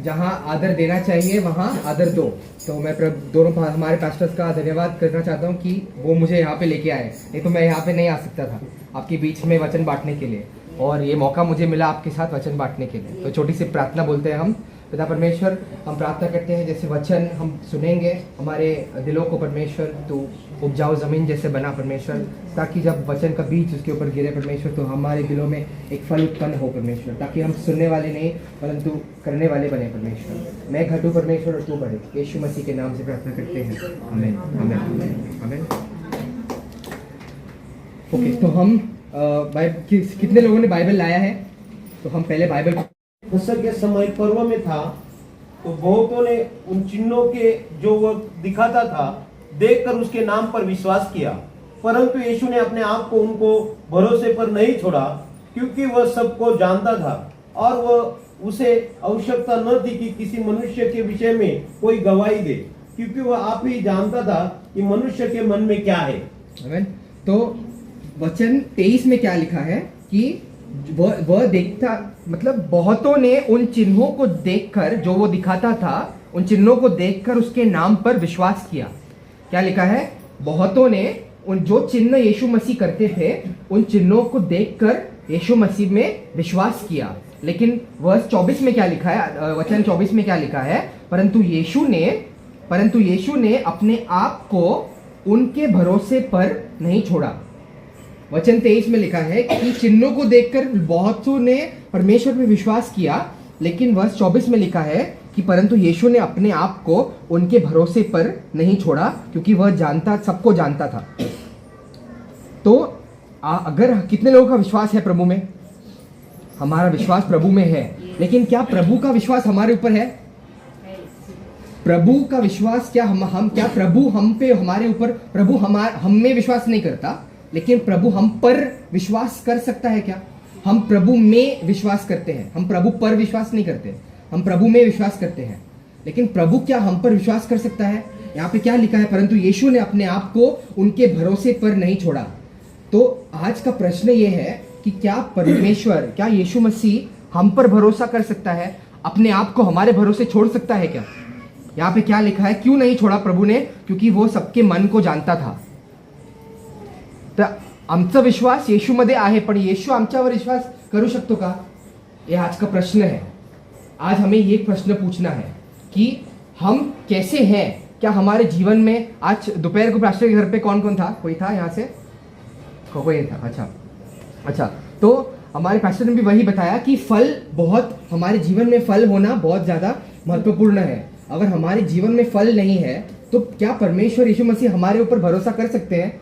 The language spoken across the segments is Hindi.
जहाँ आदर देना चाहिए वहाँ आदर दो। तो मैं दोनों हमारे पास्टर्स का धन्यवाद करना चाहता हूँ कि वो मुझे यहाँ पे लेके आए, नहीं तो मैं यहाँ पे नहीं आ सकता था आपके बीच में वचन बांटने के लिए, और ये मौका मुझे मिला आपके साथ वचन बांटने के लिए। तो छोटी सी प्रार्थना बोलते हैं हम। पिता परमेश्वर, हम प्रार्थना करते हैं जैसे वचन हम सुनेंगे हमारे दिलों को परमेश्वर तो उपजाऊ ज़मीन जैसे बना परमेश्वर, ताकि जब वचन का बीज उसके ऊपर गिरे परमेश्वर तो हमारे दिलों में एक फल उत्पन्न हो परमेश्वर, ताकि हम सुनने वाले नहीं परंतु करने वाले बने परमेश्वर। मैं घटूं परमेश्वर और तू बढ़े, यीशु मसीह के नाम से प्रार्थना करते हैं, आमीन आमीन आमीन। ओके, तो हम कितने लोगों ने बाइबल लाया है? तो हम पहले बाइबल मूसा के समय पर्व में था तो बहुतों ने उन चिन्हों के जो वो दिखाता था देखकर उसके नाम पर विश्वास किया, परंतु यीशु ने अपने आप को उनको भरोसे पर नहीं छोड़ा, क्योंकि वह सबको जानता था और वह उसे आवश्यकता न थी कि किसी मनुष्य के विषय में कोई गवाही दे, क्योंकि वह आप ही जानता था कि मनुष्य के मन में क्या है। आमीन। तो वचन 23 में क्या लिखा है कि वह देखता, मतलब बहुतों ने उन चिन्हों को देखकर, जो वो दिखाता था, उन चिन्हों को देखकर उसके नाम पर विश्वास किया। क्या लिखा है? बहुतों ने उन जो चिन्ह यीशु मसीह करते थे उन चिन्हों को देखकर यीशु मसीह में विश्वास किया। लेकिन वर्स 24 में क्या लिखा है? वचन 24 में क्या लिखा है? परंतु यीशु ने अपने आप को उनके भरोसे पर नहीं छोड़ा। वचन 23 में लिखा है कि चिन्हों को देखकर बहुतों ने परमेश्वर में विश्वास किया, लेकिन वर्ष 24 में लिखा है कि परंतु यीशु ने अपने आप को उनके भरोसे पर नहीं छोड़ा, क्योंकि वह सबको जानता था। तो अगर कितने लोगों का विश्वास है प्रभु में? हमारा विश्वास प्रभु में है, लेकिन क्या प्रभु का विश्वास हमारे ऊपर है? प्रभु का विश्वास क्या क्या प्रभु हम पे, हमारे ऊपर प्रभु हम में विश्वास नहीं करता, लेकिन प्रभु हम पर विश्वास कर सकता है क्या? हम प्रभु में विश्वास करते हैं, हम प्रभु पर विश्वास नहीं करते, हम प्रभु में विश्वास करते हैं। लेकिन प्रभु क्या हम पर विश्वास कर सकता है? यहाँ पे क्या लिखा है? परंतु यीशु ने अपने आप को उनके भरोसे पर नहीं छोड़ा। तो आज का प्रश्न ये है कि क्या परमेश्वर, क्या यीशु मसीह हम पर भरोसा कर सकता है? अपने आप को हमारे भरोसे छोड़ सकता है क्या? यहाँ पे क्या लिखा है? क्यों नहीं छोड़ा प्रभु ने? क्योंकि वो सबके मन को जानता था। तर आमचा विश्वास येशूमध्ये आहे, पण येशू आमच्यावर विश्वास करू शकतो का? ये आज का प्रश्न है। आज हमें ये प्रश्न पूछना है कि हम कैसे हैं। क्या हमारे जीवन में, आज दोपहर को पास्टर के घर पे कौन कौन था? कोई था यहाँ से? कोई नहीं था। अच्छा, तो हमारे पास्टर ने भी वही बताया कि फल बहुत, हमारे जीवन में फल होना बहुत ज़्यादा महत्वपूर्ण है। अगर हमारे जीवन में फल नहीं है तो क्या परमेश्वर यीशु मसीह हमारे ऊपर भरोसा कर सकते हैं?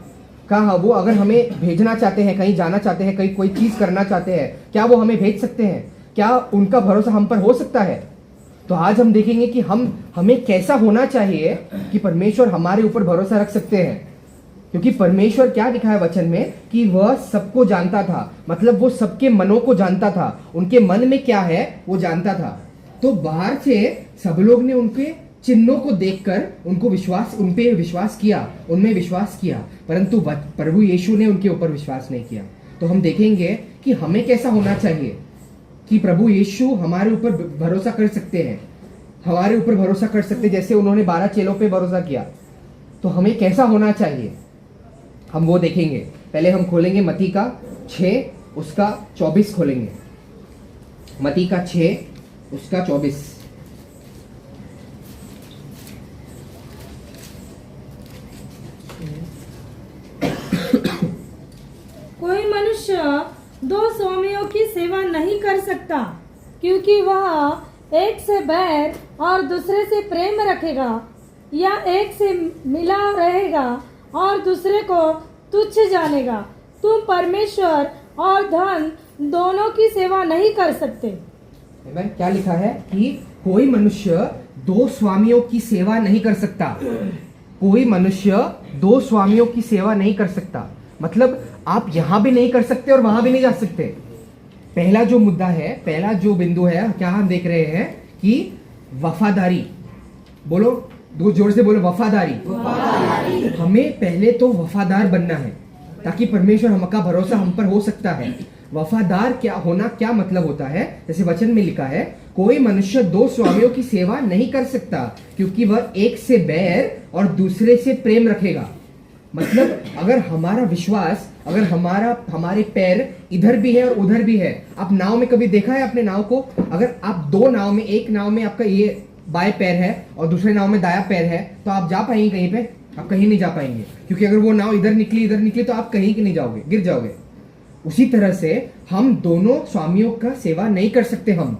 कहाँ वो अगर हमें भेजना चाहते हैं, कहीं जाना चाहते हैं, कहीं कोई चीज़ करना चाहते हैं, क्या वो हमें भेज सकते हैं? क्या उनका भरोसा हम पर हो सकता है? तो आज हम देखेंगे कि हमें कैसा होना चाहिए कि परमेश्वर हमारे ऊपर भरोसा रख सकते हैं। क्योंकि परमेश्वर क्या लिखा है वचन में कि वह सबको जानता था, मतलब वो सबके मनों को जानता था, उनके मन में क्या है वो जानता था। तो बाहर से सब लोग ने उनके चिन्हों को देखकर उन पे विश्वास किया, उनमें विश्वास किया, परंतु प्रभु यीशु ने उनके ऊपर विश्वास नहीं किया। तो हम देखेंगे कि हमें कैसा होना चाहिए कि प्रभु यीशु हमारे ऊपर भरोसा कर सकते हैं, हमारे ऊपर भरोसा कर सकते, जैसे उन्होंने 12 चेलों पे भरोसा किया। तो हमें कैसा होना चाहिए हम वो देखेंगे। पहले हम खोलेंगे मत्ती का 6 उसका 24 खोलेंगे। मत्ती का 6 उसका 24। कोई मनुष्य 2 स्वामियों की सेवा नहीं कर सकता, क्योंकि वह एक से बैर और दूसरे से प्रेम रखेगा, या एक से मिला रहेगा और दूसरे को तुच्छ जानेगा। तुम परमेश्वर और धन दोनों की सेवा नहीं कर सकते। क्या लिखा है कि कोई मनुष्य 2 स्वामियों की सेवा नहीं कर सकता। कोई मनुष्य 2 स्वामियों की सेवा नहीं कर सकता, मतलब आप यहां भी नहीं कर सकते और वहां भी नहीं जा सकते। पहला जो मुद्दा है, पहला जो बिंदु है, क्या हम देख रहे हैं कि वफादारी। बोलो, दो जोर से बोलो, वफादारी। हमें पहले तो वफादार बनना है, ताकि परमेश्वर हमका भरोसा हम पर हो सकता है। वफादार क्या होना क्या मतलब होता है, जैसे वचन में लिखा है, कोई मनुष्य दो स्वामियों की सेवा नहीं कर सकता, क्योंकि वह एक से बैर और दूसरे से प्रेम रखेगा। मतलब अगर हमारा विश्वास, अगर हमारे पैर इधर भी है और उधर भी है, आप नाव में कभी देखा है अपने नाव को, अगर आप दो नाव में, एक नाव में आपका ये बाएं पैर है और दूसरे नाव में दायां पैर है, तो आप जा पाएंगे कहीं पे? आप कहीं नहीं जा पाएंगे, क्योंकि अगर वो नाव इधर निकली तो आप कहीं नहीं जाओगे, गिर जाओगे। उसी तरह से हम दोनों स्वामियों का सेवा नहीं कर सकते। हम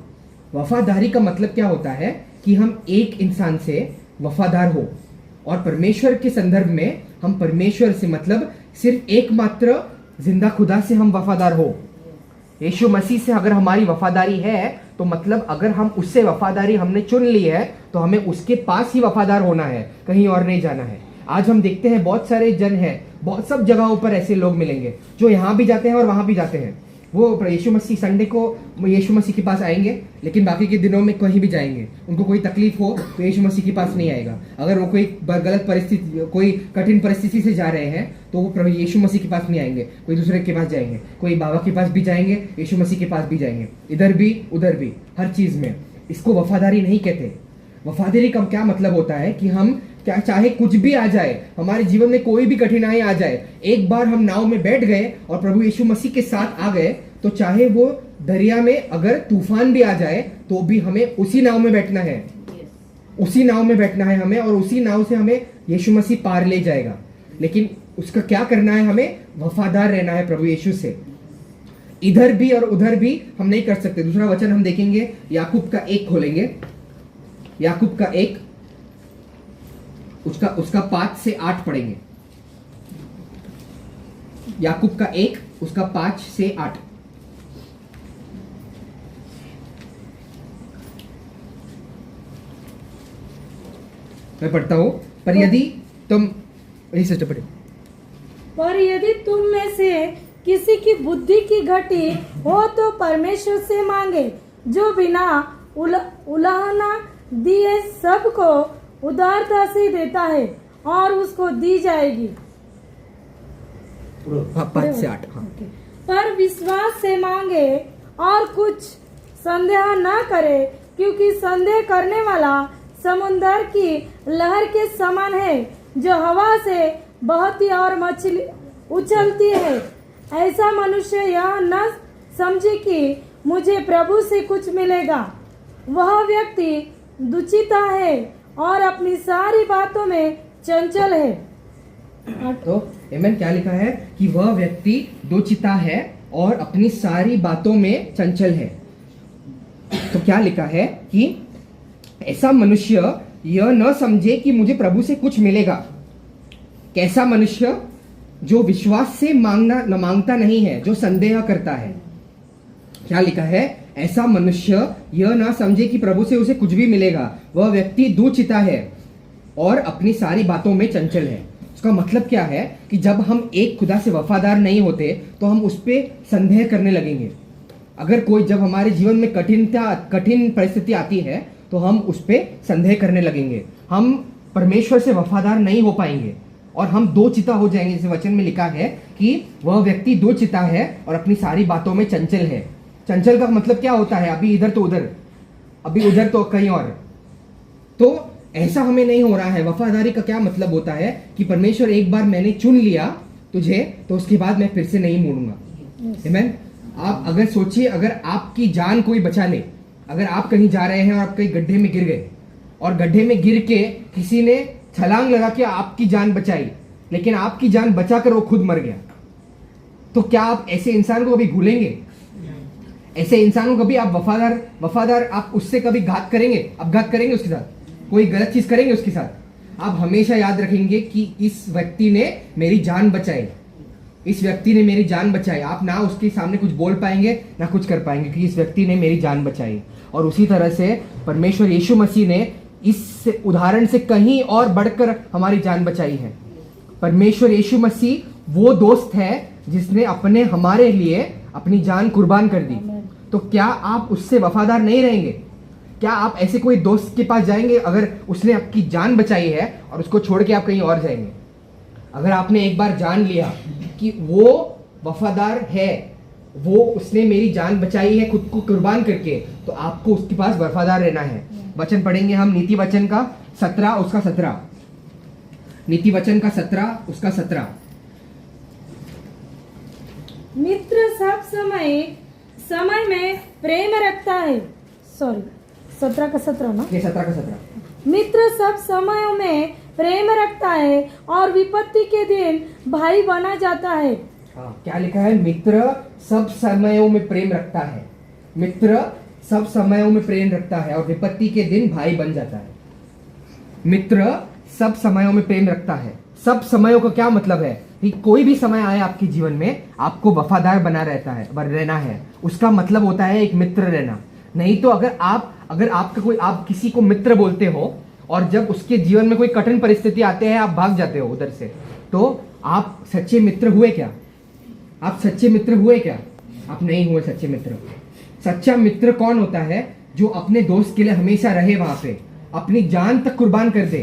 वफादारी का मतलब क्या होता है कि हम एक इंसान से वफादार हो, और परमेश्वर के संदर्भ में हम परमेश्वर से मतलब सिर्फ एकमात्र जिंदा खुदा से हम वफादार हो। यीशु मसीह से अगर हमारी वफादारी है तो मतलब अगर हम उससे वफादारी हमने चुन ली है तो हमें उसके पास ही वफादार होना है, कहीं और नहीं जाना है। आज हम देखते हैं बहुत सारे जन हैं, बहुत सब जगहों पर ऐसे लोग मिलेंगे जो यहाँ भी जाते हैं और वहां भी जाते हैं। वो यीशु मसीह संडे को यीशु मसीह के पास आएंगे, लेकिन बाकी के दिनों में कहीं भी जाएंगे। उनको कोई तकलीफ हो तो यीशु मसीह के पास नहीं आएगा। अगर वो कोई गलत परिस्थिति, कोई कठिन परिस्थिति से जा रहे हैं तो वो यीशु मसीह के पास नहीं आएंगे, कोई दूसरे के पास जाएंगे, कोई बाबा के पास भी जाएंगे, यीशु मसीह के पास भी जाएंगे, इधर भी उधर भी, हर चीज में। इसको वफादारी नहीं कहते। वफादारी का क्या मतलब होता है कि हम क्या, चाहे कुछ भी आ जाए, हमारे जीवन में कोई भी कठिनाई आ जाए, एक बार हम नाव में बैठ गए और प्रभु यीशु मसीह के साथ आ गए, तो चाहे वो दरिया में अगर तूफान भी आ जाए तो भी हमें उसी नाव में बैठना है, उसी नाव में बैठना है हमें, और उसी नाव से हमें यीशु मसीह पार ले जाएगा। लेकिन उसका क्या करना है, हमें वफादार रहना है प्रभु यीशु से। इधर भी और उधर भी हम नहीं कर सकते। दूसरा वचन हम देखेंगे, याकूब का 1 खोलेंगे, याकूब का 1, उसका 5 से 8 पढ़ेंगे। याकूब का 1 उसका 5 से 8। मैं पढ़ता हूं, पर यदि तुम पर यदि तुम में से किसी की बुद्धि की घटी हो तो परमेश्वर से मांगे, जो बिना उलाहना दिए सबको उदारता से देता है और उसको दी जाएगी। 5 से 8। हाँ। पर विश्वास से मांगे और कुछ संदेह न करे, क्योंकि संदेह करने वाला समुद्र की लहर के समान है, जो हवा से बहती और मछली उछलती है। ऐसा मनुष्य यह न समझे कि मुझे प्रभु से कुछ मिलेगा। वह व्यक्ति दुचिता है और अपनी सारी बातों में चंचल है। तो आमेन, क्या लिखा है कि वह व्यक्ति दुचिता है और अपनी सारी बातों में चंचल है। तो क्या लिखा है कि ऐसा मनुष्य यह न समझे कि मुझे प्रभु से कुछ मिलेगा। कैसा मनुष्य? जो विश्वास से मांगता नहीं है, जो संदेह करता है। क्या लिखा है? ऐसा मनुष्य यह ना समझे कि प्रभु से उसे कुछ भी मिलेगा। वह व्यक्ति दुचिता है और अपनी सारी बातों में चंचल है। उसका मतलब क्या है कि जब हम एक खुदा से वफादार नहीं होते तो हम उस पर संदेह करने लगेंगे। अगर कोई, जब हमारे जीवन में कठिन परिस्थिति आती है तो हम उस पर संदेह करने लगेंगे। हम परमेश्वर से वफादार नहीं हो पाएंगे और हम दो चिता हो जाएंगे। जैसे वचन में लिखा है कि वह व्यक्ति दो चिता है और अपनी सारी बातों में चंचल है। चंचल का मतलब क्या होता है? अभी इधर तो उधर, अभी उधर तो कहीं और। तो ऐसा हमें नहीं हो रहा है। वफादारी का क्या मतलब होता है कि परमेश्वर, एक बार मैंने चुन लिया तुझे तो उसके बाद मैं फिर से नहीं मुड़ूंगा। आमीन। आप अगर सोचिए, अगर आपकी जान कोई बचा ले, अगर आप कहीं जा रहे हैं और आप कहीं गड्ढे में गिर गए और गड्ढे में गिर के किसी ने छलांग लगा के आपकी जान बचाई, लेकिन आपकी जान बचाकर वो खुद मर गया, तो क्या आप ऐसे इंसान को कभी भूलेंगे? ऐसे इंसान को कभी आप वफादार आप उससे कभी घात करेंगे, अपघात करेंगे उसके साथ, कोई गलत चीज करेंगे उसके साथ? आप हमेशा याद रखेंगे कि इस व्यक्ति ने मेरी जान बचाई, इस व्यक्ति ने मेरी जान बचाई। आप ना उसके सामने कुछ बोल पाएंगे ना कुछ कर पाएंगे, क्योंकि इस व्यक्ति ने मेरी जान बचाई। और उसी तरह से परमेश्वर यीशु मसीह ने इस उदाहरण से कहीं और बढ़कर हमारी जान बचाई है। परमेश्वर यीशु मसीह वो दोस्त है जिसने हमारे लिए अपनी जान कुर्बान कर दी। तो क्या आप उससे वफादार नहीं रहेंगे? क्या आप ऐसे कोई दोस्त के पास जाएंगे अगर उसने आपकी जान बचाई है और उसको छोड़ के आप कहीं और जाएंगे? अगर आपने एक बार जान लिया कि वो वफादार है, वो उसने मेरी जान बचाई है खुद को कुर्बान करके, तो आपको उसके पास वफादार रहना है। वचन पढ़ेंगे हम नीति वचन का 17 उसका 17, नीति वचन का 17 उसका 17। मित्र सब समय में प्रेम रखता है। सॉरी 17 का 17 ना, ये 17 का 17। मित्र सब समयों में प्रेम रखता है और विपत्ति के दिन भाई बना जाता है। हाँ, क्या लिखा है? मित्र सब समयों में प्रेम रखता है। मित्र सब समयों में प्रेम रखता है और विपत्ति के दिन भाई बन जाता है। मित्र सब समयों में प्रेम रखता है। सब समयों का क्या मतलब है कि कोई भी समय आए आपके जीवन में आपको वफादार बना रहना है, उसका मतलब होता है एक मित्र रहना। नहीं तो अगर आप किसी को मित्र बोलते हो और जब उसके जीवन में कोई कठिन परिस्थिति आते हैं आप भाग जाते हो उधर से, तो आप सच्चे मित्र हुए क्या? आप सच्चे मित्र हुए क्या? आप नहीं हुए सच्चे मित्र। सच्चा मित्र कौन होता है? जो अपने दोस्त के लिए हमेशा रहे, वहां पे अपनी जान तक कुर्बान कर दे।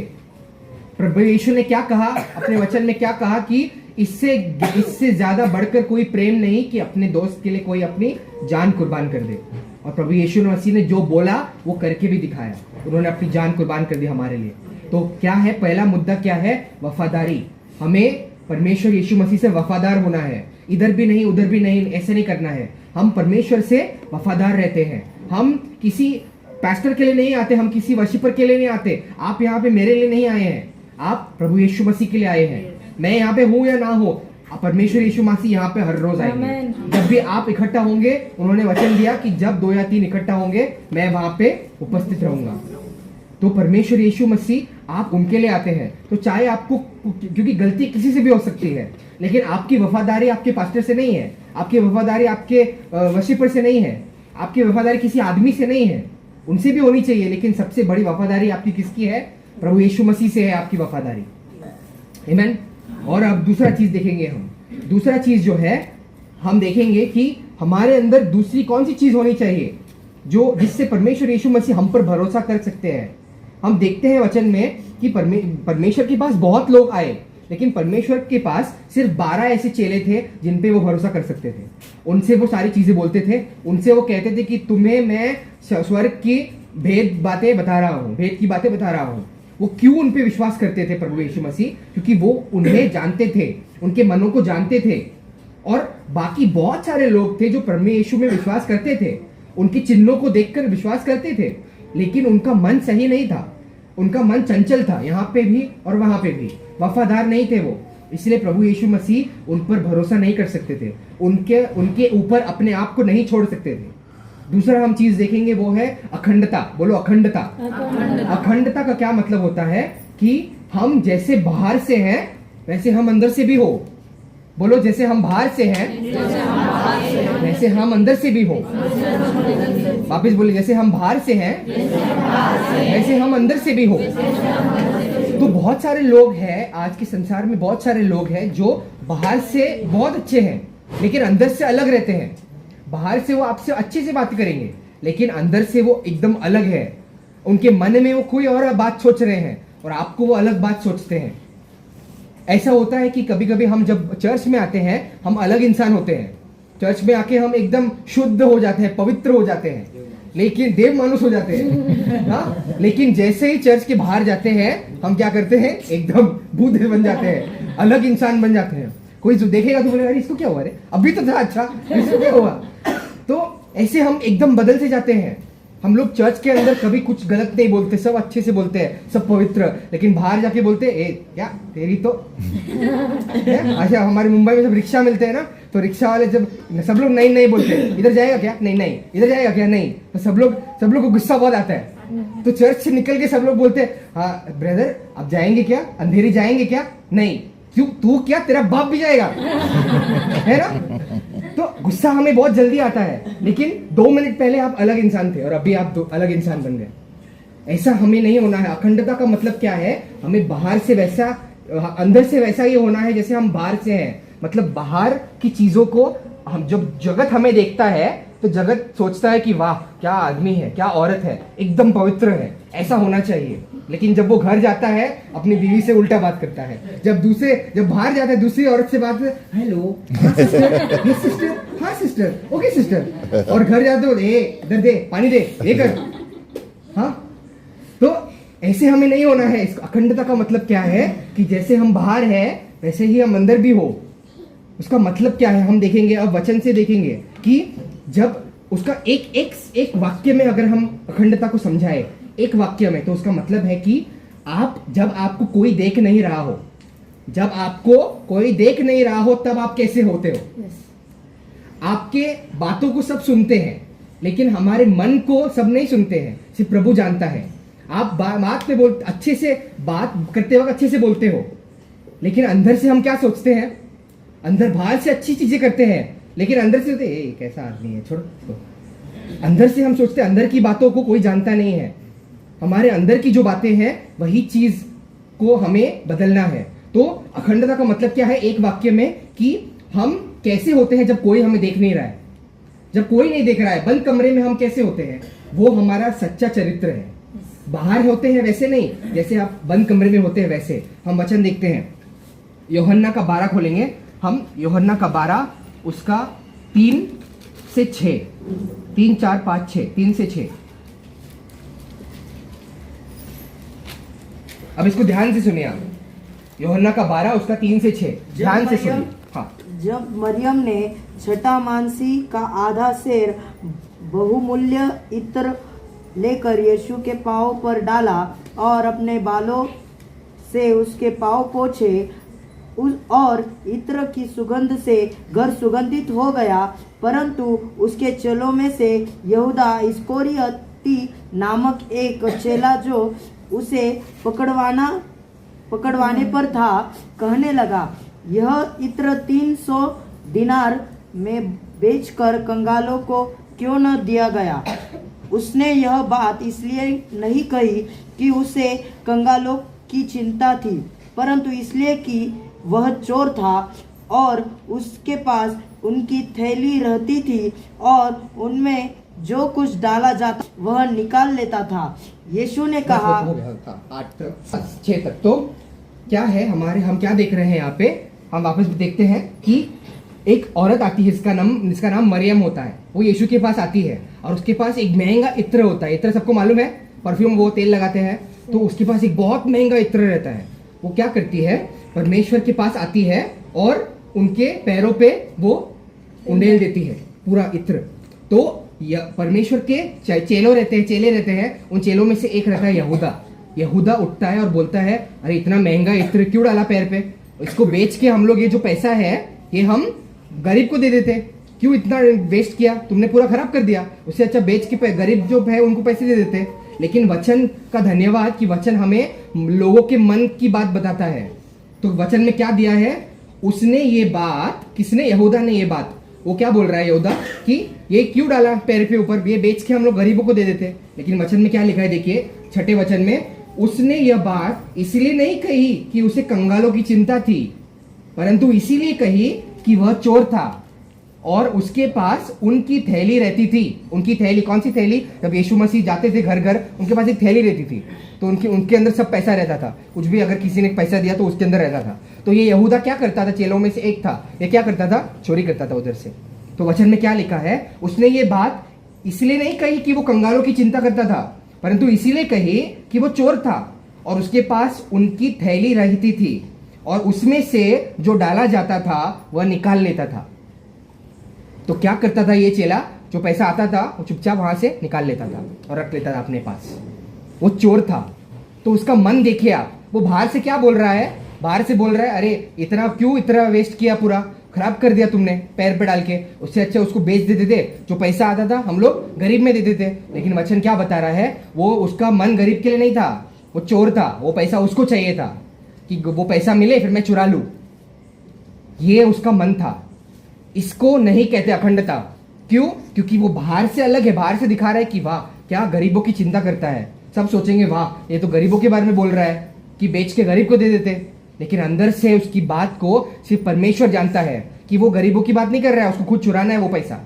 प्रभु यीशु ने क्या कहा अपने वचन में? क्या कहा कि इससे ज्यादा बढ़कर कोई प्रेम नहीं कि अपने दोस्त के लिए कोई अपनी जान कुर्बान कर दे। और प्रभु यीशु मसीह ने जो बोला वो करके भी दिखाया। उन्होंने अपनी जान कुर्बान कर दी हमारे लिए। तो क्या है पहला मुद्दा? क्या है? वफादारी। हमें परमेश्वर यीशु मसीह से वफादार होना है, इधर भी नहीं उधर भी नहीं, ऐसे नहीं करना है। हम परमेश्वर से वफादार रहते हैं। हम किसी पास्टर के लिए नहीं आते, हम किसी वर्शिपर के लिए नहीं आते। आप यहाँ पे मेरे लिए नहीं आए हैं, आप प्रभु यीशु मसीह के लिए आए हैं। मैं यहाँ पे हूँ या ना हो, परमेश्वर यीशु मसीह यहाँ पे हर रोज आएंगे। जब भी आप इकट्ठा होंगे, उन्होंने वचन दिया कि जब 2 या 3 इकट्ठा होंगे मैं वहां पे उपस्थित रहूंगा। तो परमेश्वर यीशु मसीह आप उनके लिए आते हैं। तो चाहे आपको, क्योंकि गलती किसी से भी हो सकती है, लेकिन आपकी वफादारी आपके पास्टर से नहीं है, आपकी वफादारी आपके वर्शिपर से नहीं है, आपकी वफादारी किसी आदमी से नहीं है। उनसे भी होनी चाहिए, लेकिन सबसे बड़ी वफादारी आपकी किसकी है? प्रभु यीशु मसीह से है आपकी वफादारी। आमीन। और अब दूसरा चीज देखेंगे हम। दूसरा चीज जो है, हम देखेंगे कि हमारे अंदर दूसरी कौन सी चीज होनी चाहिए जो जिससे परमेश्वर यीशु मसीह हम पर भरोसा कर सकते हैं। हम देखते हैं वचन में कि परमेश्वर के पास बहुत लोग आए, लेकिन परमेश्वर के पास सिर्फ 12 ऐसे चेले थे जिन पे वो भरोसा कर सकते थे। उनसे वो सारी चीजें बोलते थे, उनसे वो कहते थे कि तुम्हें मैं स्वर्ग की भेद की बातें बता रहा हूँ। वो क्यों उन पे विश्वास करते थे प्रभु यीशु मसीह? क्योंकि वो उन्हें जानते थे, उनके मनों को जानते थे। और बाकी बहुत सारे लोग थे जो प्रभु यीशु में विश्वास करते थे, उनके चिन्हों को देखकर विश्वास करते थे, लेकिन उनका मन सही नहीं था, उनका मन चंचल था, यहाँ पे भी और वहां पे भी वफादार नहीं थे वो। इसलिए प्रभु यीशु मसीह उन पर भरोसा नहीं कर सकते थे, उनके ऊपर अपने आप को नहीं छोड़ सकते थे। दूसरा हम चीज देखेंगे वो है अखंडता। बोलो अखंडता। अखंडता का क्या मतलब होता है? कि हम जैसे बाहर से हैं वैसे हम अंदर से भी हो। बोलो जैसे हम बाहर से हैं वैसे हम अंदर से भी हो। वापस बोलिए, जैसे हम बाहर से हैं वैसे हम अंदर से भी हो। तो बहुत सारे लोग हैं आज के संसार में, बहुत सारे लोग हैं जो बाहर से बहुत अच्छे हैं लेकिन अंदर से अलग रहते हैं। बाहर से वो आपसे अच्छे से बात करेंगे लेकिन अंदर से वो एकदम अलग है। उनके मन में वो कोई और बात सोच रहे हैं और आपको वो अलग बात सोचते हैं। ऐसा होता है कि कभी कभी हम जब चर्च में आते हैं हम अलग इंसान होते हैं। चर्च में आके हम एकदम शुद्ध हो जाते हैं, पवित्र हो जाते हैं, लेकिन देव मानुष हो जाते हैं। हाँ, लेकिन जैसे ही चर्च के बाहर जाते हैं हम क्या करते हैं? एकदम भूत बन जाते हैं, अलग इंसान बन जाते हैं। कोई जो देखेगा तो बोलेगा अरे इसको क्या हुआ रे, अभी तो था अच्छा, इसको क्या हुआ? तो ऐसे हम एकदम बदल से जाते हैं। हम लोग चर्च के अंदर कभी कुछ गलत नहीं बोलते, सब अच्छे से बोलते हैं, सब पवित्र, लेकिन बाहर जाके बोलते ए क्या तेरी तो अच्छा। हमारे मुंबई में जब रिक्शा मिलते हैं ना, तो रिक्शा वाले जब सब लोग नहीं बोलते, इधर जाएगा क्या? नहीं, इधर जाएगा क्या? नहीं। तो सब लोग को गुस्सा बहुत आता है। तो चर्च से निकल के सब लोग बोलते हैं हाँ ब्रदर अब जाएंगे क्या? अंधेरी जाएंगे क्या? नहीं। क्यों? तू क्या, तेरा बाप भी जाएगा है ना? तो गुस्सा हमें बहुत जल्दी आता है, लेकिन 2 मिनट पहले आप अलग इंसान थे और अभी आप अलग इंसान बन गए। ऐसा हमें नहीं होना है। अखंडता का मतलब क्या है? हमें बाहर से वैसा, अंदर से वैसा ही होना है जैसे हम बाहर से हैं। मतलब बाहर की चीजों को हम, जब जगत हमें देखता है तो जगत सोचता है कि वाह क्या आदमी है, क्या औरत है, एकदम पवित्र है, ऐसा होना चाहिए। लेकिन जब वो घर जाता है अपनी बीवी से उल्टा बात करता है। जब बाहर जाता है दूसरी औरत से बात, हेलो हाँ सिस्टर, हाँ सिस्टर, ओके सिस्टर, और घर जाते हो ए इधर दे पानी दे ये कर। हाँ, तो ऐसे हमें नहीं होना है। इस अखंडता का मतलब क्या है कि जैसे हम बाहर है वैसे ही हम अंदर भी हो। उसका मतलब क्या है हम देखेंगे, अब वचन से देखेंगे कि जब उसका एक वाक्य में अगर हम अखंडता को समझाए एक वाक्य में, तो उसका मतलब है कि आप जब आपको कोई देख नहीं रहा हो, जब आपको कोई देख नहीं रहा हो तब आप कैसे होते हो। आपके बातों को सब सुनते हैं लेकिन हमारे मन को सब नहीं सुनते हैं, सिर्फ प्रभु जानता है। आप बात में बोलते अच्छे से, बात करते वक्त अच्छे से बोलते हो लेकिन अंदर से हम क्या सोचते हैं, अंदर बाहर से अच्छी चीजें करते हैं लेकिन अंदर से कैसा आदमी है छोड़ इसको। अंदर से हम सोचते हैं, अंदर की बातों को कोई जानता नहीं है। हमारे अंदर की जो बातें हैं वही चीज को हमें बदलना है। तो अखंडता का मतलब क्या है एक वाक्य में कि हम कैसे होते हैं जब कोई हमें देख नहीं रहा है, जब कोई नहीं देख रहा है, बंद कमरे में हम कैसे होते हैं, वो हमारा सच्चा चरित्र है। बाहर होते हैं वैसे नहीं, जैसे आप बंद कमरे में होते हैं वैसे। हम वचन देखते हैं, यूहन्ना का 12 खोलेंगे हम, यूहन्ना का 12 उसका 3 से 6, 3 4 5 6, 3 से 6। अब इसको ध्यान से सुनिए आप, यूहन्ना का 12 उसका 3 से 6, ध्यान से सुनिए। हाँ, जब मरियम ने छठा मानसी का आधा सेर बहुमूल्य इत्र लेकर यीशु के पांव पर डाला और अपने बालों से उसके पांव पोंछे और इत्र की सुगंध से घर सुगंधित हो गया, परंतु उसके चेलों में से यहूदा इस्करियोती नामक एक चेला जो उसे पकड़वाने पर था, कहने लगा, यह इत्र 300 दिनार में बेचकर कंगालों को क्यों न दिया गया। उसने यह बात इसलिए नहीं कही कि उसे कंगालों की चिंता थी, परंतु इसलिए कि वह चोर था और उसके पास उनकी थैली रहती थी और उनमें जो कुछ डाला जाता वह निकाल लेता था। यीशु ने कहा 8 6 तक। तो क्या है हम क्या देख रहे हैं यहाँ पे, हम वापस देखते हैं कि एक औरत आती है, जिसका नाम मरियम होता है। वो यीशु के पास आती है और उसके पास एक महंगा इत्र होता है। इत्र सबको मालूम है, परफ्यूम वो तेल लगाते हैं, तो उसके पास एक बहुत महंगा इत्र रहता है। वो क्या करती है, परमेश्वर के पास आती है और उनके पैरों पे वो उंडेल देती है पूरा इत्र। तो परमेश्वर के चेले रहते हैं, उन चेलों में से एक रहता है यहूदा उठता है और बोलता है, अरे इतना महंगा इत्र क्यों डाला पैर पे, इसको बेच के हम लोग ये जो पैसा है ये हम गरीब को दे देते, क्यों इतना वेस्ट किया, तुमने पूरा खराब कर दिया, उससे अच्छा बेच के गरीब जो है उनको पैसे दे देते। लेकिन वचन का धन्यवाद कि वचन हमें लोगों के मन की बात बताता है। तो वचन में क्या दिया है, उसने ये बात, किसने, यहूदा ने ये बात, वो क्या बोल रहा है यहूदा कि ये क्यों डाला पैर पे ऊपर, ये बेच के हम लोग गरीबों को दे देते। लेकिन वचन में क्या लिखा है, देखिए 6ठे वचन में, उसने यह बात इसलिए नहीं कही कि उसे कंगालों की चिंता थी, परंतु इसीलिए कही कि वह चोर था और उसके पास उनकी थैली रहती थी। उनकी थैली, कौन सी थैली, जब यीशु मसीह जाते थे घर घर, उनके पास एक थैली रहती थी, तो उनके अंदर सब पैसा रहता था, कुछ भी अगर किसी ने पैसा दिया तो उसके अंदर रहता था। तो ये यहूदा क्या करता था, चेलों में से एक था, ये क्या करता था, चोरी करता था उधर से। तो वचन में क्या लिखा है, उसने ये बात इसलिए नहीं कही कि वो कंगालों की चिंता करता था, परंतु इसीलिए कही कि वो चोर था और उसके पास उनकी थैली रहती थी और उसमें से जो डाला जाता था वह निकाल लेता था। तो क्या करता था ये चेला, जो पैसा आता था वो चुपचाप वहां से निकाल लेता था और रख लेता था अपने पास। वो चोर था। तो उसका मन देखिए आप, वो बाहर से क्या बोल रहा है, बाहर से बोल रहा है, अरे इतना वेस्ट किया, पूरा खराब कर दिया तुमने पैर पे डाल के, उससे अच्छा उसको बेच देते थे, जो पैसा आता था हम लोग गरीब में देते थे। लेकिन वचन क्या बता रहा है, वो उसका मन गरीब के लिए नहीं था, वो चोर था, वो पैसा उसको चाहिए था कि वो पैसा मिले फिर मैं चुरा लूं, ये उसका मन था। इसको नहीं कहते अखंडता। क्यों? क्योंकि वो बाहर से अलग है, बाहर से दिखा रहा है कि वाह क्या गरीबों की चिंता करता है, सब सोचेंगे वाह ये तो गरीबों के बारे में बोल रहा है कि बेच के गरीब को दे देते। लेकिन अंदर से उसकी बात को सिर्फ परमेश्वर जानता है कि वो गरीबों की बात नहीं कर रहा है, उसको खुद चुराना है वो पैसा।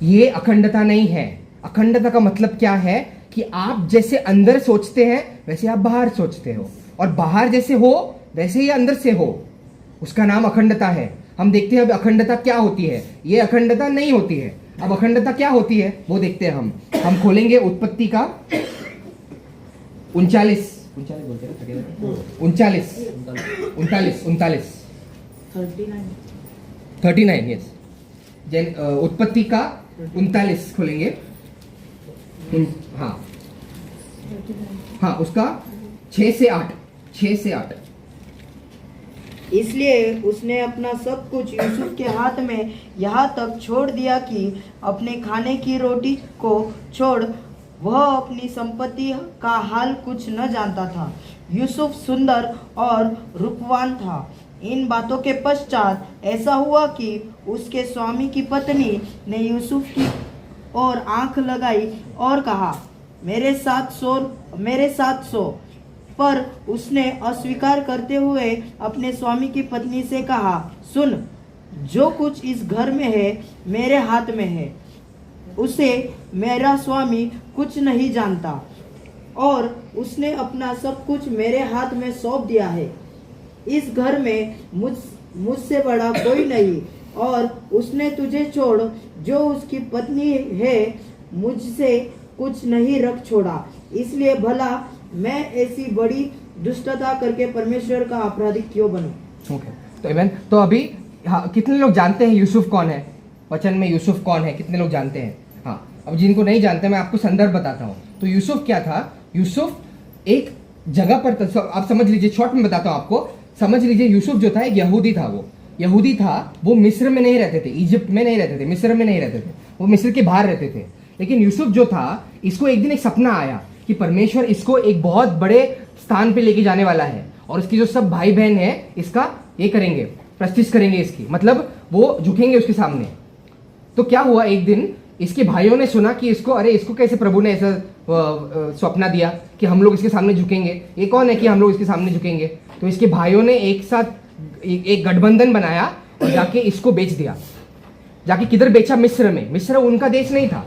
ये अखंडता नहीं है। अखंडता का मतलब क्या है कि आप जैसे अंदर सोचते हैं वैसे आप बाहर सोचते हो, और बाहर जैसे हो वैसे ही अंदर से हो, उसका नाम अखंडता है। हम देखते हैं अब अखंडता क्या होती है। ये अखंडता नहीं होती है। अब अखंडता क्या होती है वो देखते हैं हम खोलेंगे उत्पत्ति का 39 यस, उत्पत्ति का 39 खोलेंगे। हाँ उसका 6 से 8। इसलिए उसने अपना सब कुछ यूसुफ के हाथ में यहाँ तक छोड़ दिया कि अपने खाने की रोटी को छोड़ वह अपनी संपत्ति का हाल कुछ न जानता था। यूसुफ सुंदर और रूपवान था। इन बातों के पश्चात ऐसा हुआ कि उसके स्वामी की पत्नी ने यूसुफ की ओर आंख लगाई और कहा, मेरे साथ सो। पर उसने अस्वीकार करते हुए अपने स्वामी की पत्नी से कहा, सुन, जो कुछ इस घर में है मेरे हाथ में है, उसे मेरा स्वामी कुछ नहीं जानता और उसने अपना सब कुछ मेरे हाथ में सौंप दिया है। इस घर में मुझसे बड़ा कोई नहीं और उसने तुझे छोड़ जो उसकी पत्नी है मुझसे कुछ नहीं रख छोड़ा। इसलिए भला मैं ऐसी बड़ी दुष्टता करके परमेश्वर का अपराधी क्यों बनूं? ओके, तो अभी कितने लोग जानते हैं यूसुफ कौन है? वचन में यूसुफ कौन है कितने लोग जानते हैं? हाँ, अब जिनको नहीं जानते मैं आपको संदर्भ बताता हूँ। तो यूसुफ क्या था? यूसुफ एक जगह पर आप समझ लीजिए, शॉर्ट में बताता हूँ आपको, समझ लीजिए यूसुफ जो था एक यहूदी था। वो यहूदी था, वो मिस्र में नहीं रहते थे, इजिप्ट में नहीं रहते थे, मिस्र में नहीं रहते थे, वो मिस्र के बाहर रहते थे। लेकिन यूसुफ जो था, इसको एक दिन एक सपना आया कि परमेश्वर इसको एक बहुत बड़े स्थान पे लेके जाने वाला है और इसकी जो सब भाई बहन है इसका ये करेंगे, प्रतिष्ठा करेंगे इसकी, मतलब वो झुकेंगे उसके सामने। तो क्या हुआ, एक दिन इसके भाइयों ने सुना कि इसको कैसे प्रभु ने ऐसा सपना दिया कि हम लोग इसके सामने झुकेंगे, ये कौन है कि हम लोग इसके सामने झुकेंगे। तो इसके भाइयों ने एक साथ एक गठबंधन बनाया और जाके इसको बेच दिया। जाके किधर बेचा? मिस्र में। मिस्र उनका देश नहीं था,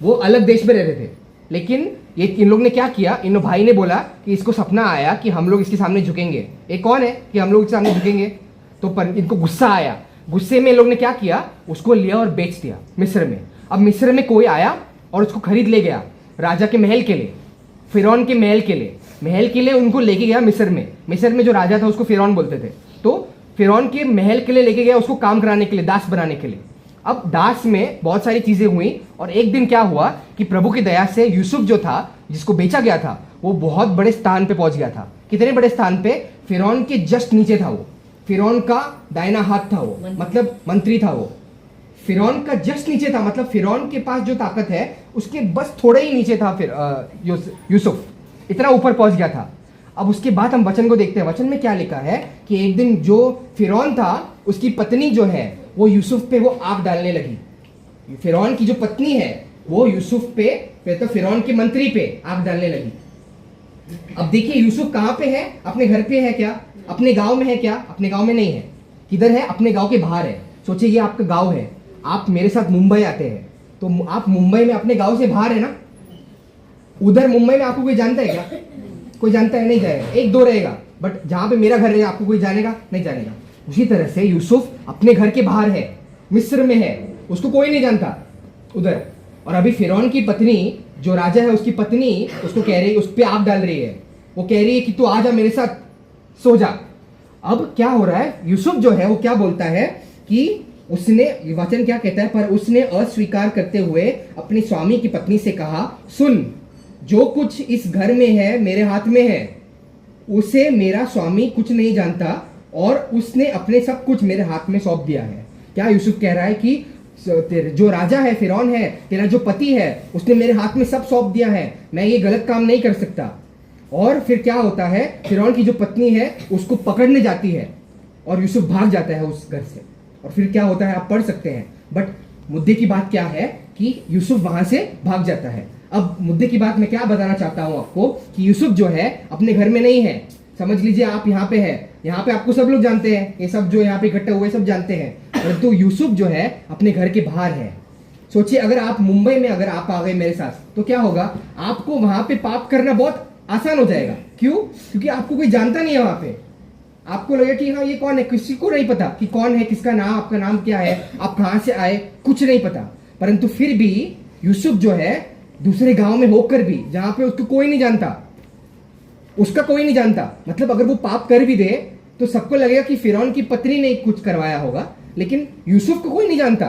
वो अलग देश में रहते थे। लेकिन ये इन लोग ने क्या किया, इन भाई ने बोला कि इसको सपना आया कि हम लोग इसके सामने झुकेंगे, ये कौन है कि हम लोग इसके सामने झुकेंगे। तो पर इनको गुस्सा आया, गुस्से में लोग ने क्या किया, उसको लिया और बेच दिया मिस्र में। अब मिस्र में कोई आया और उसको खरीद ले गया राजा के महल के लिए, फिरौन के महल के लिए उनको लेके गया मिस्र में। मिस्र में जो राजा था उसको फिरौन बोलते थे। तो फिरौन के महल के लिए लेके गया उसको काम कराने के लिए, दास बनाने के लिए। अब दास में बहुत सारी चीजें हुई और एक दिन क्या हुआ कि प्रभु की दया से यूसुफ जो था, जिसको बेचा गया था, वो बहुत बड़े स्थान पे पहुंच गया था। कितने बड़े स्थान पे? फिरौन के जस्ट नीचे था वो, फिरौन का दाहिना हाथ था वो, मतलब मंत्री था वो। फिरौन का जस्ट नीचे था, मतलब फिरौन के पास जो ताकत है उसके बस थोड़े ही नीचे था फिर यूसुफ, इतना ऊपर पहुंच गया था। अब उसके बाद हम वचन को देखते हैं। वचन में क्या लिखा है कि एक दिन जो फिरौन था उसकी पत्नी जो है वो यूसुफ पे वो आग डालने लगी। फिरौन की जो पत्नी है वो यूसुफ पे, तो फिरौन के मंत्री पे आग डालने लगी। अब देखिए यूसुफ कहां पे है? अपने घर पे है क्या? अपने गांव में है क्या? अपने गांव में नहीं है। किधर है? अपने गांव के बाहर है। सोचिए ये आपका गांव है, आप मेरे साथ मुंबई आते हैं, तो आप मुंबई में अपने गांव से बाहर है ना। उधर मुंबई में आपको कोई जानता है क्या? कोई जानता है? नहीं जाएगा, एक दो रहेगा, बट जहां पे मेरा घर है आपको कोई जानेगा? नहीं जानेगा। उसी तरह से यूसुफ अपने घर के बाहर है, मिस्र में है, उसको कोई नहीं जानता उधर। और अभी फिरौन की पत्नी जो राजा है उसकी पत्नी उसको कह रही, उस पर आग डाल रही है। वो कह रही है कि तू आ जा मेरे साथ, सो जा। अब क्या हो रहा है, यूसुफ जो है वो क्या बोलता है कि उसने, वचन क्या कहता है, पर उसने अस्वीकार करते हुए अपनी स्वामी की पत्नी से कहा, सुन, जो कुछ इस घर में है मेरे हाथ में है, उसे मेरा स्वामी कुछ नहीं जानता और उसने अपने सब कुछ मेरे हाथ में सौंप दिया है। क्या यूसुफ कह रहा है कि जो राजा है, फिरौन है, तेरा जो पति है, उसने मेरे हाथ में सब सौंप दिया है, मैं ये गलत काम नहीं कर सकता। और फिर क्या होता है, फिरौन की जो पत्नी है उसको पकड़ने जाती है और यूसुफ भाग जाता है उस घर से। और फिर क्या होता है आप पढ़ सकते हैं, बट मुद्दे की बात क्या है कि यूसुफ वहां से भाग जाता है। अब मुद्दे की बात मैं क्या बताना चाहता हूं आपको कि यूसुफ जो है अपने घर में नहीं है। समझ लीजिए आप यहाँ पे है, यहाँ पे आपको सब लोग जानते हैं, ये सब जो यहाँ पे इकट्ठे हुए सब जानते हैं, परंतु यूसुफ जो है अपने घर के बाहर है। सोचिए अगर आप मुंबई में अगर आप आ गए मेरे साथ तो क्या होगा, आपको वहां पे पाप करना बहुत आसान हो जाएगा। क्यों? क्योंकि आपको कोई जानता नहीं है वहां पे। आपको लगे कि हाँ ये कौन है, किसी को नहीं पता कि कौन है, किसका नाम, आपका नाम क्या है, आप कहां से आए, कुछ नहीं पता। परंतु फिर भी यूसुफ जो है दूसरे गांव में होकर भी, जहां पे उसको कोई नहीं जानता, उसका कोई नहीं जानता, मतलब अगर वो पाप कर भी दे तो सबको लगेगा कि फिरौन की पत्नी ने कुछ करवाया होगा, लेकिन यूसुफ को कोई नहीं जानता।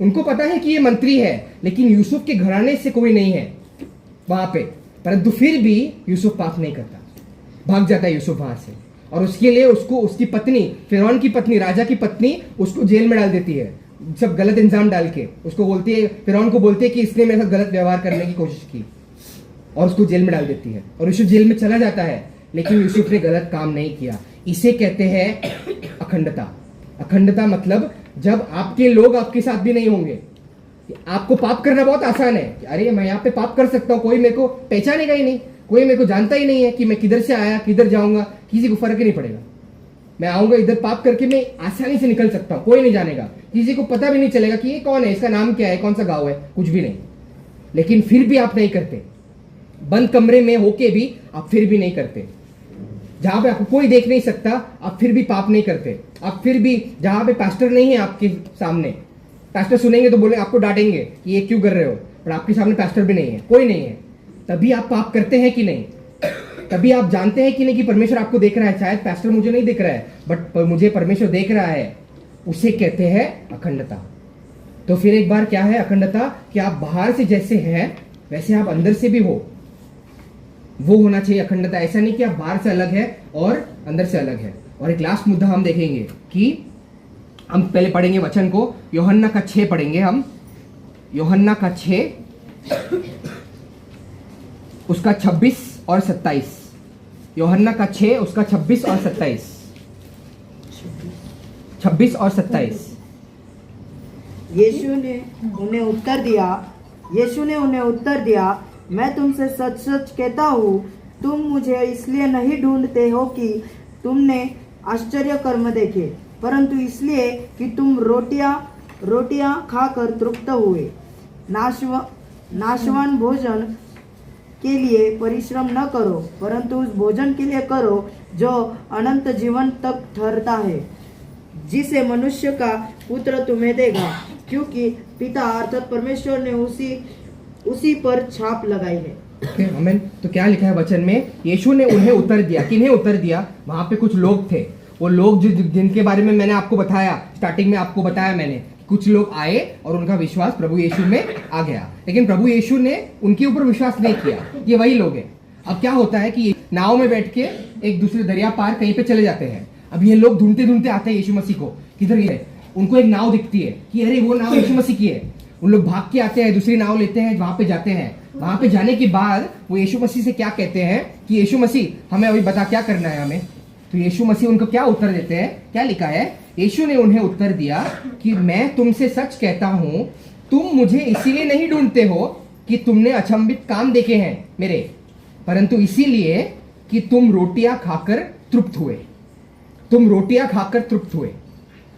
उनको पता है कि ये मंत्री है, लेकिन यूसुफ के घराने से कोई नहीं है वहां पे। परंतु फिर भी यूसुफ पाप नहीं करता, भाग जाता है यूसुफ वहां से, और उसके लिए उसको उसकी पत्नी, फिरौन की पत्नी, राजा की पत्नी उसको जेल में डाल देती है, सब गलत इंजाम डाल के। उसको बोलती है, फिरौन को बोलती है कि इसने मेरे साथ गलत व्यवहार करने की कोशिश की, और उसको जेल में डाल देती है, और यूसुफ जेल में चला जाता है। लेकिन यूसुफ ने गलत काम नहीं किया। इसे कहते हैं अखंडता। अखंडता मतलब जब आपके लोग आपके साथ भी नहीं होंगे। आपको पाप करना बहुत आसान है, अरे मैं यहाँ पे पाप कर सकता हूँ, कोई मेरे को पहचानेगा ही नहीं, कोई मेरे को जानता ही नहीं है कि मैं किधर से आया, किधर जाऊंगा, किसी को फर्क ही नहीं पड़ेगा। मैं आऊंगा इधर पाप करके मैं आसानी से निकल सकता हूँ, कोई नहीं जानेगा, किसी को पता भी नहीं चलेगा कि ये कौन है, इसका नाम क्या है, कौन सा गाँव है, कुछ भी नहीं। लेकिन फिर भी आप नहीं करते, बंद कमरे में होके भी आप फिर भी नहीं करते। जहां पे आपको कोई देख नहीं सकता आप फिर भी पाप नहीं करते। आप फिर भी, जहां पे पास्टर नहीं है आपके सामने, पास्टर सुनेंगे तो बोले, आपको डांटेंगे कि ये क्यों कर रहे हो, पर आपके सामने पास्टर भी नहीं है, कोई नहीं है, तभी आप पाप करते हैं कि नहीं? तभी आप जानते हैं कि नहीं कि परमेश्वर आपको देख रहा है। शायद पास्टर मुझे नहीं देख रहा है, बट मुझे परमेश्वर देख रहा है। उसे कहते हैं अखंडता। तो फिर एक बार क्या है अखंडता, कि आप बाहर से जैसे हैं वैसे आप अंदर से भी हो, वो होना चाहिए अखंडता। ऐसा नहीं कि आप बाहर से अलग है और अंदर से अलग है। और एक लास्ट मुद्दा हम देखेंगे कि हम पहले पढ़ेंगे वचन को, यूहन्ना का 6 पढ़ेंगे हम, यूहन्ना का 6 उसका 26 और 27। यूहन्ना का 6 उसका 26 और 27, 26 और 27। यीशु ने उन्हें उत्तर दिया, मैं तुमसे सच सच कहता हूँ, तुम मुझे इसलिए नहीं ढूंढते हो कि तुमने आश्चर्य कर्म देखे, परंतु इसलिए कि तुम रोटियां खाकर तृप्त हुए। नाशवान भोजन के लिए परिश्रम न करो, परंतु उस भोजन के लिए करो जो अनंत जीवन तक ठहरता है, जिसे मनुष्य का पुत्र तुम्हें देगा, क्योंकि पिता अर्थात परमेश्वर ने उसी पर छाप लगाई है। आमीन। तो क्या लिखा है वचन में, यीशु ने उन्हें उत्तर दिया। किन्हें उत्तर दिया? वहां पे कुछ लोग थे, वो लोग जिनके बारे में मैंने आपको बताया, स्टार्टिंग में आपको बताया मैंने, कुछ लोग आए और उनका विश्वास प्रभु यीशु में आ गया, लेकिन प्रभु यीशु ने उनके ऊपर विश्वास नहीं किया। ये वही लोग हैं। अब क्या होता है कि नाव में बैठ के एक दूसरे दरिया पार कहीं पे चले जाते हैं। अब ये लोग ढूंढते ढूंढते आते हैं यीशु मसीह को, किधर है? उनको एक नाव दिखती है कि अरे वो नाव यीशु मसीह की है। उन लोग भाग के आते हैं, दूसरी नाव लेते हैं, वहां पे जाते हैं। वहां पे जाने के बाद वो यीशु मसीह से क्या कहते हैं कि यीशु मसीह हमें अभी बता क्या करना है हमें। तो यीशु मसीह उनको क्या उत्तर देते हैं? क्या लिखा है? यीशु ने उन्हें उत्तर दिया कि मैं तुमसे सच कहता हूं, तुम मुझे इसीलिए नहीं ढूंढते हो कि तुमने अचंभित काम देखे हैं मेरे, परंतु इसीलिए कि तुम रोटियां खाकर तृप्त हुए। तुम रोटियां खाकर तृप्त हुए।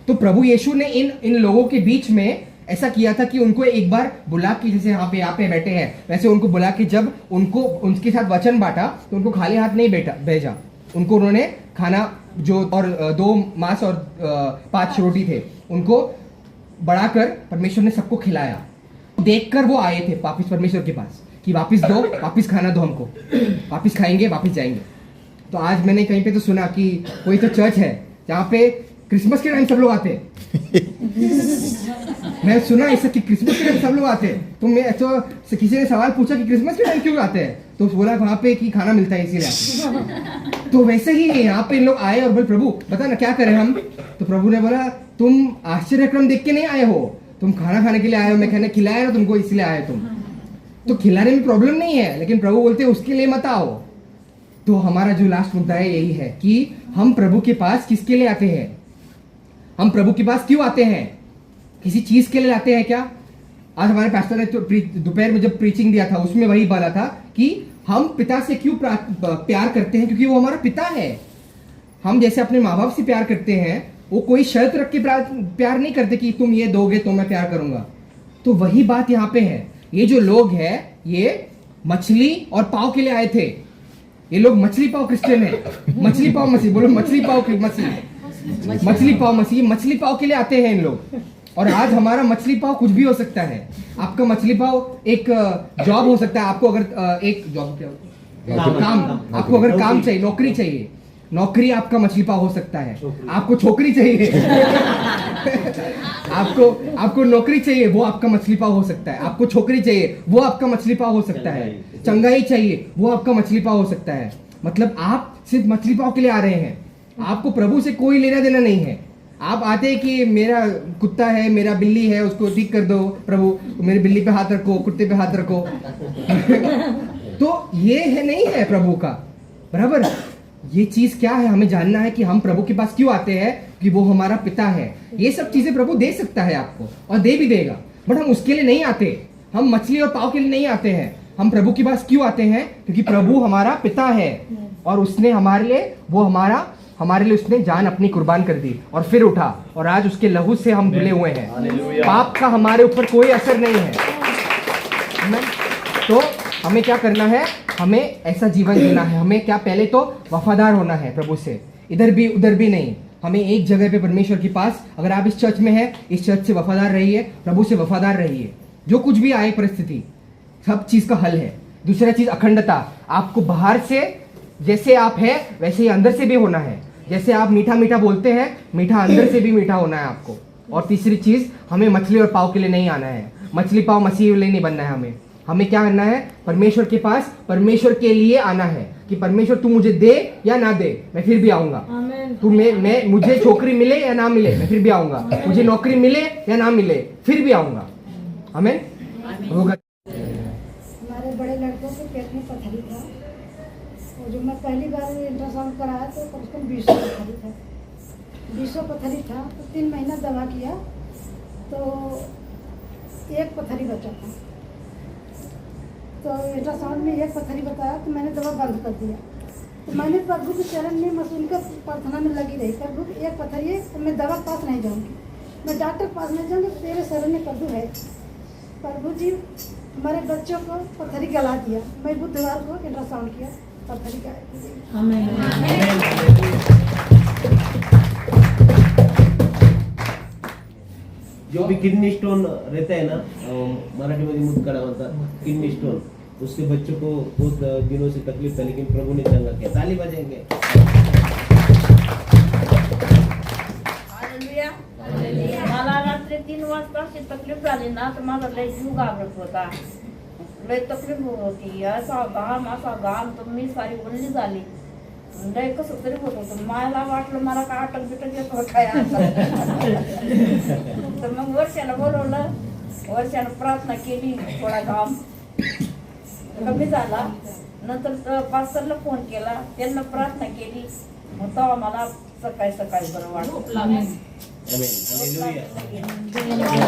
तो प्रभु यीशु ने इन लोगों के बीच में ऐसा किया था कि उनको एक बार बुला के, जैसे यहाँ पे बैठे हैं वैसे उनको बुला के जब उनको उनके साथ वचन बांटा तो उनको खाली हाथ नहीं भेजा। उनको उन्होंने खाना जो और 2 मांस और 5 रोटी थे उनको बढ़ाकर परमेश्वर ने सबको खिलाया। देखकर वो आए थे वापिस परमेश्वर के पास कि वापिस दो, वापिस खाना दो हमको, वापिस खाएंगे, वापिस जाएंगे। तो आज मैंने कहीं पे तो सुना कि कोई तो चर्च है जहाँ पे क्रिसमस के टाइम सब लोग आते हैं। मैं सुना ऐसा कि क्रिसमस के टाइम सब लोग आते हैं। तो मैं तो किसी ने सवाल पूछा कि क्रिसमस के टाइम क्यों आते हैं, तो बोला वहां पे कि खाना मिलता है इसीलिए। तो वैसे ही यहाँ पे लोग आए और बोले प्रभु बता ना क्या करें हम। तो प्रभु ने बोला तुम आश्चर्यक्रम देख के नहीं आए हो, तुम खाना खाने के लिए आए हो। मैं कहने खिलाया ना तुमको इसलिए आए तुम। तो खिलाने में प्रॉब्लम नहीं है, लेकिन प्रभु बोलते उसके लिए मत आओ। तो हमारा जो लास्ट मुद्दा है यही है कि हम प्रभु के पास किसके लिए आते हैं? हम प्रभु के पास क्यों आते हैं? किसी चीज के लिए आते हैं क्या? आज हमारे पास्टर ने तो दोपहर में जब प्रीचिंग दिया था उसमें वही बोला था कि हम पिता से क्यों प्यार करते हैं, क्योंकि वो हमारा पिता है। हम जैसे अपने माँ बाप से प्यार करते हैं, वो कोई शर्त रख के प्यार नहीं करते कि तुम ये दोगे तो मैं प्यार करूंगा। तो वही बात यहाँ पे है। ये जो लोग हैं ये मछली और पाव के लिए आए थे। ये लोग मछली पाव क्रिश्चियन है, मछली पाव मसीह, बोलो मछली पाव मसीह, मछली पाव मसीह, मछली पाव के लिए आते हैं इन लोग। और आज हमारा मछली पाव कुछ भी हो सकता है। आपका मछली पाव एक जॉब हो सकता है। आपको अगर एक जॉब क्या काम, आपको अगर काम चाहिए, नौकरी चाहिए, नौकरी आपका मछली पाव हो सकता है। आपको छोकरी चाहिए आपको नौकरी चाहिए, वो आपका मछली पाव हो सकता है। आपको छोकरी चाहिए, वो आपका मछली पाव हो सकता है। चंगाई चाहिए, वो आपका मछली पाव हो सकता है। मतलब आप सिर्फ मछली पाव के लिए आ रहे हैं, आपको प्रभु से कोई लेना देना नहीं है। आप आते हैं कि मेरा कुत्ता है, मेरा बिल्ली है, उसको ठीक कर दो प्रभु, मेरी बिल्ली पे हाथ रखो, कुत्ते पे हाथ रखो तो ये है नहीं है प्रभु का, बराबर। ये चीज क्या है, हमें जानना है कि हम प्रभु के पास क्यों आते हैं, कि वो हमारा पिता है। ये सब चीजें प्रभु दे सकता है आपको और दे भी देगा, बट हम उसके लिए नहीं आते। हम मछली और पाव के लिए नहीं आते हैं। हम प्रभु के पास क्यों आते हैं, क्योंकि प्रभु हमारा पिता है और उसने हमारे लिए उसने जान अपनी कुर्बान कर दी और फिर उठा, और आज उसके लहू से हम धुले हुए हैं। पाप का हमारे ऊपर कोई असर नहीं है। तो हमें क्या करना है, हमें ऐसा जीवन जीना है। हमें क्या, पहले तो वफादार होना है प्रभु से, इधर भी उधर भी नहीं। हमें एक जगह पे परमेश्वर के पास, अगर आप इस चर्च में हैं, इस चर्च से वफादार रहिए, प्रभु से वफादार रहिए। जो कुछ भी आए परिस्थिति, सब चीज का हल है। दूसरा चीज अखंडता, आपको बाहर से जैसे आप है वैसे ही अंदर से भी होना है। जैसे आप मीठा मीठा बोलते हैं, मीठा अंदर से भी मीठा होना है आपको। और तीसरी चीज, हमें मछली और पाव के लिए नहीं आना है, मछली पाव मसीह के लिए नहीं बनना है। हमें क्या करना है, परमेश्वर के पास परमेश्वर के लिए आना है कि परमेश्वर तू मुझे दे या ना दे, मैं फिर भी आऊंगा। तू मैं मुझे छोकरी मिले या ना मिले, मैं फिर भी आऊंगा। मुझे नौकरी मिले या ना मिले, फिर भी आऊंगा। आमीन। होगा। हमारे बड़े लड़कों के पेट में पथरी था, और जो मैं पहली बार अल्ट्रासाउंड कराया तो कम से कम 20 पथरी था, 20 पथरी था। तो 3 महीना दवा किया तो एक पथरी बचा था। तो अल्ट्रासाउंड में एक पथरी बताया तो मैंने दवा बंद कर दिया। तो मैंने प्रभु के चरण में मसूल का प्रार्थना में लगी रही, प्रभु एक पथरी है तो मैं दवा के पास नहीं जाऊँगी, मैं डॉक्टर के पास नहीं जाऊँगी, तेरे शरण में प्रभु है। प्रभु जी हमारे बच्चों को पथरी गला दिया। मैं बुधवार को अल्ट्रासाउंड किया, पथरी गायब। जो भी किडनी स्टोन रहता है ना, मराठी मध्ये मुतखडा म्हणतात, किडनी स्टोन, उसके बच्चों को बहुत दिनों से तकलीफ था, लेकिन प्रभु ने चंगा किया। ताली बजाएंगे। मला रात्री 3 वाजता अशी तकलीफ झाली ना, तर माझा लय जीव घाबरत होता, लय तकलीफ होत होती। असा घाम तर मी सारी ओढली झाली, लय कसं तरी होत होतं। मला वाटलं मला काय अटक बिटक येतो काय आता तर मग वर्षाला बोलवलं, वर्षानं प्रार्थना केली, थोडा घाम कमी झाला। नंतर पास्टरला फोन केला, त्यांना प्रार्थना केली, मग तेव्हा मला सकाळी सकाळी बरं वाटलं। आमेन। हालेलुया। हालेलुया।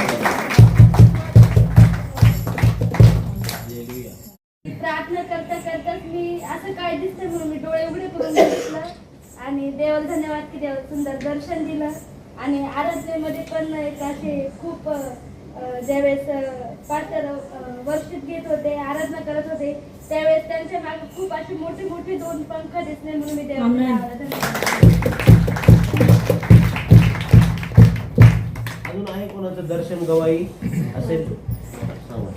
प्रार्थना करता करताच मी असं काय दिसतं म्हणून मी डोळे उघडे करून बघितलं आणि देवाला धन्यवाद की देवाला सुंदर दर्शन दिलं। आणि आराधनेमध्ये पण एक असे खूप ज्यावेळेस पास्टर वर्षिप घेत होते, आराधना करत होते, त्यावेळेस त्यांच्या मागे खूप अशी मोठी मोठी 2 पंख दिसले, म्हणून मी देवाला धन्यवाद। अजून आहे कोणाचं दर्शन गवाही असेल?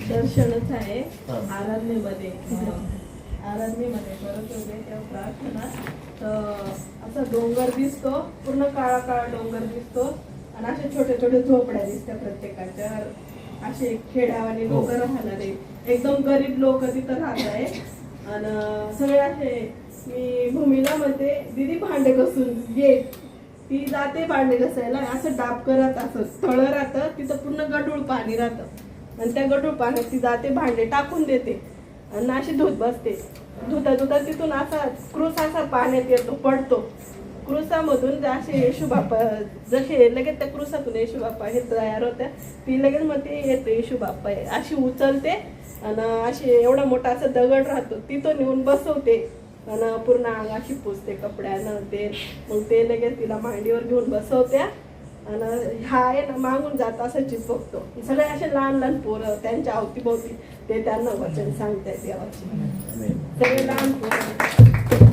दर्शनच आहे आराधनेमध्ये करत होते तेव्हा प्रार्थना, तर असा डोंगर दिसतो, पूर्ण काळा काळा डोंगर दिसतो आणि असे छोटे छोटे झोपड्या दिसतात प्रत्येकाच्या, असे खेड्यावाले लोक राहणारे, एकदम गरीब लोक तिथं राहत आहे। आणि सगळे असे, मी भूमीला म्हणते दीदी भांडे घासून ये, ती जाते भांडे घासायला, असं डाब करत, असं तळ राहतं तिथं, पूर्ण गढूळ पाणी राहतं आणि त्या गढूळ पाण्यात ती जाते, भांडे टाकून देते आणि अशी धुत बसते। धुता धुता तिथून असा क्रूस असा पाण्यात येतो, पडतो क्रूसामधून, असे येशू बाप्पा जसे लगेच त्या क्रूसातून येशू बाप्पा हे तयार होत्या, ती लगेच मग ते येते येशू बाप्पा अशी उचलते आणि अशी एवढा मोठा असा दगड राहतो तिथं नेऊन बसवते आणि पूर्ण अंगाशी पुसते कपड्यानं ते, मग ते लगेच तिला मांडीवर घेऊन बसवत्या आणि हा आहे ना मागून जात असं चिपकतो। सगळे असे लहान लहान पोरं त्यांच्या अवतीभोवती ते त्यांना वचन सांगतायत देवाचे, सगळे लहान पोरं।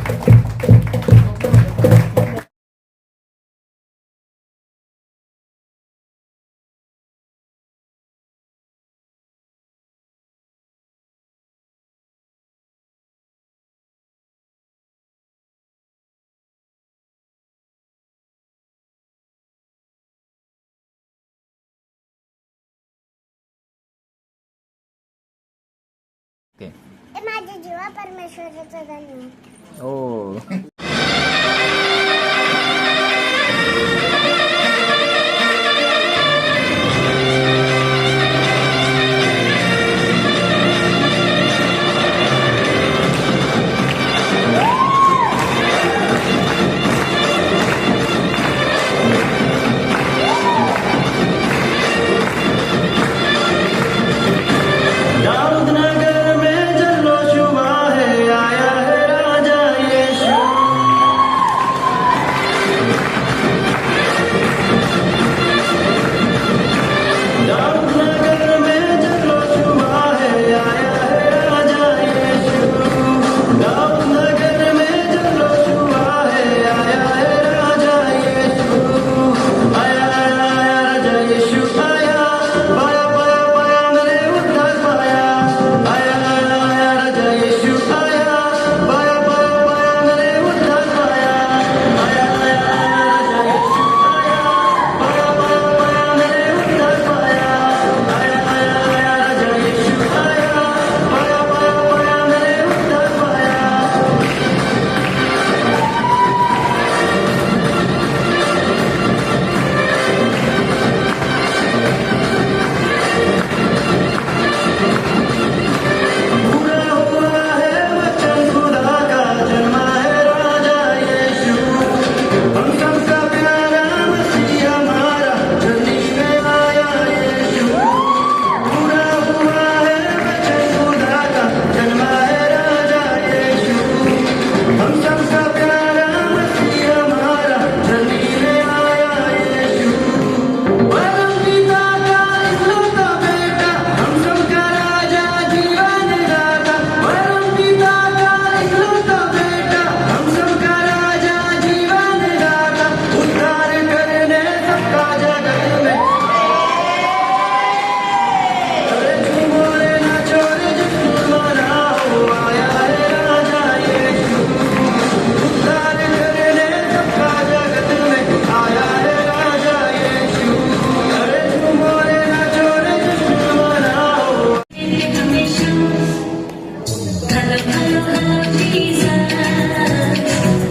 माझ्या जीवा परमेश्वराचा धन्यवाद. हो.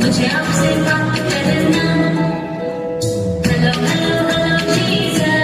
मुझे आपसे बात करना, हेलो हेलो हेलो जीसस.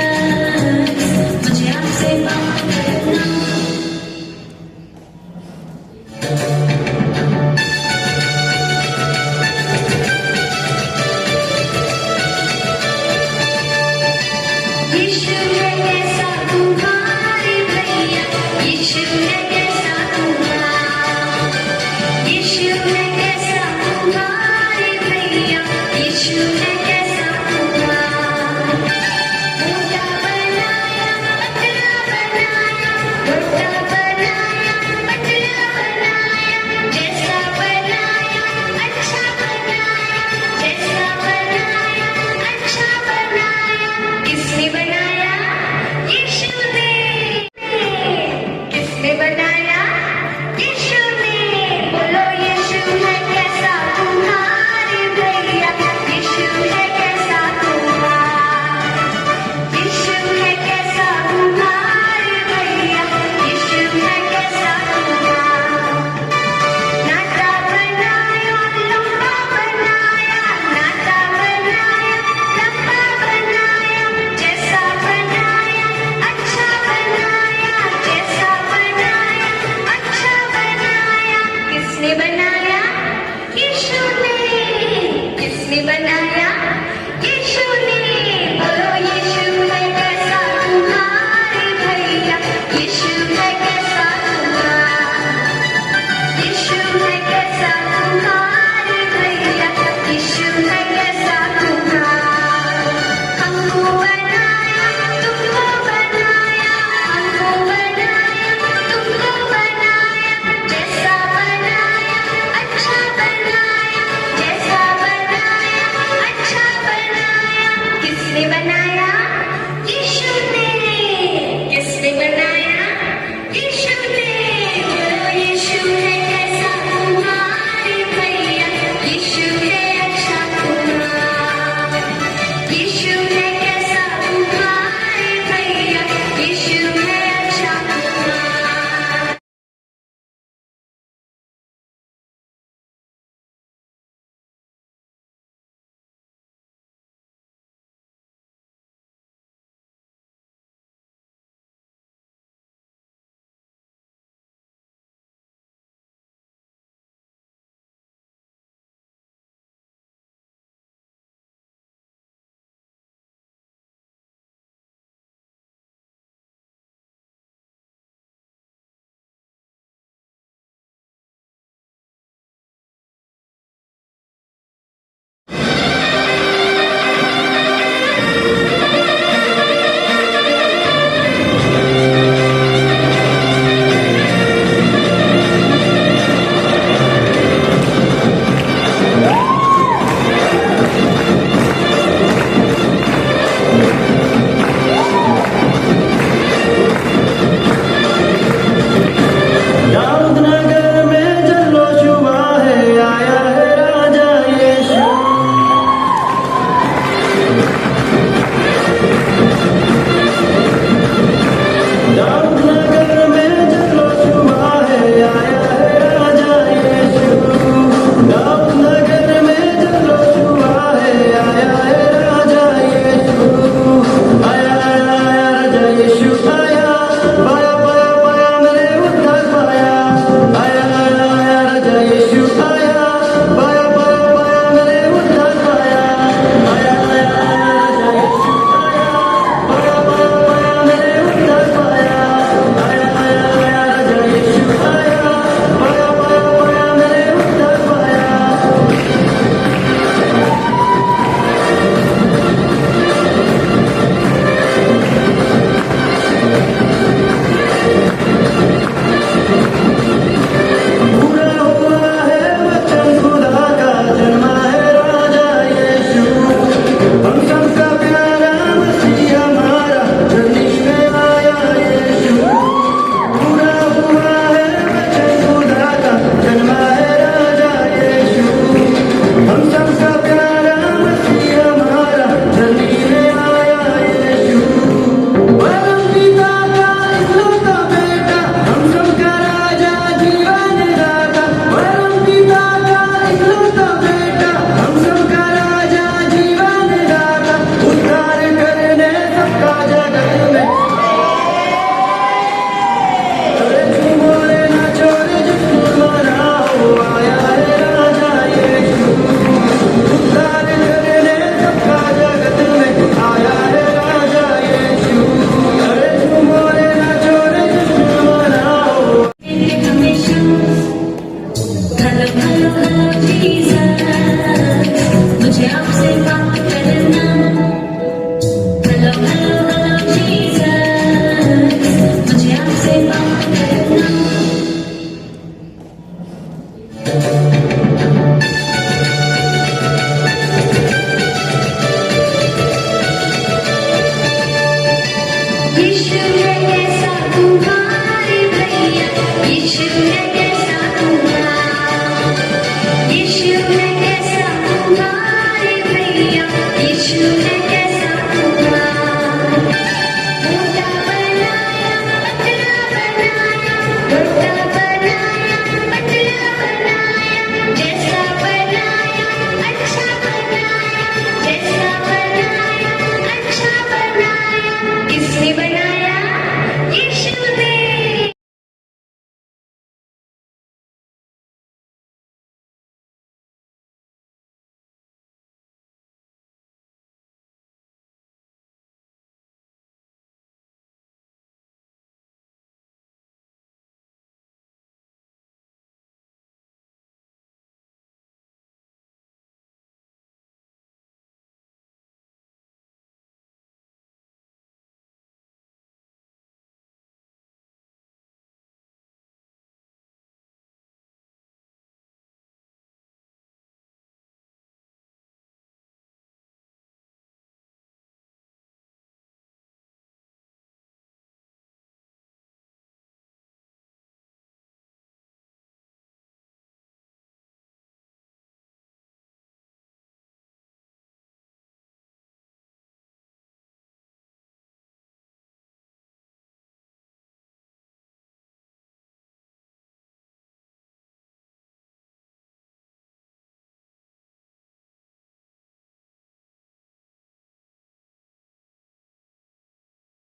विश्व में कैसा दूंगा